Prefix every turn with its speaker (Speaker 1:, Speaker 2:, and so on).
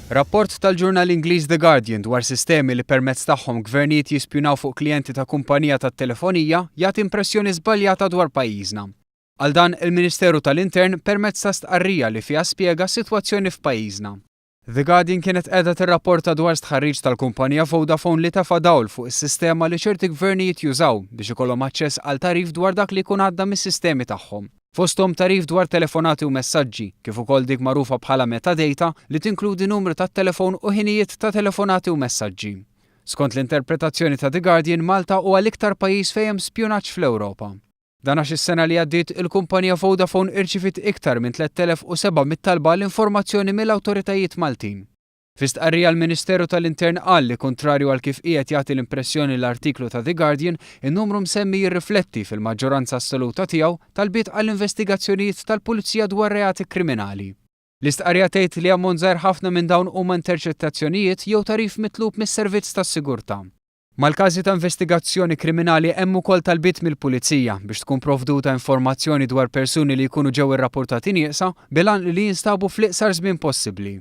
Speaker 1: Rapport tal-ġurnal Ingliż The Guardian dwar sistemi li permezz tagħhom gvernijiet jispjunaw fuq klijenti ta' kumpanija tat-telefonija jagħti impressjoni żbaljata dwar pajjiżna. Għal dan il-Ministeru tal-Intern permezz ta' stqarrija li fiha spjega s-sitwazzjoni f'pajjiżna. The Guardian kienet qiegħda tirrapporta dwar stħarriġ tal-kumpanija Vodafone li tefa' dawl fuq is-sistema li ċerti gvernijiet jużaw biex ikollhom aċċess għal tarif dwar dak li jkun għadda mis-sistemi tagħhom. Fosthom tarif dwar telefonati u messaġġi, kif ukoll dik magħrufa bħala metadata li tinkludi numru tat-telefon u ħinijiet ta' telefonati u messaġġi. Skont l-interpretazzjoni ta' The Guardian, Malta huwa l-iktar pajjiż fejn hemm spjunaġġ fl-Ewropa. Dan għax is-sena li għaddiet il-kumpanija Vodafone irċifiet iktar minn 3700 talba l-informazzjoni mill-awtoritajiet Maltin. Fi stqarrija l-Ministeru tal-Intern qal li kontrarju għal kif qiegħed jagħti l-impressjoni l-artiklu ta' The Guardian, in-numru msemmi jirrifletti fil-maġġoranza assoluta tiegħu talbiet għall-investigazzjonijiet tal-Pulizija dwar reati kriminali. L-istqarrija tgħid li ammont żgħar ħafna minn dawn huma interċettazzjonijiet jew tarif mitlub mis-servizz tas-sigurtà. Mal-każi ta' investigazzjoni kriminali hemm ukoll talbiet mill-Pulizija biex tkun provduta informazzjoni dwar persuni li jkunu ġew irrappurtati nieqsa bilan li jinstabu fl-iqsar żmien possibbli.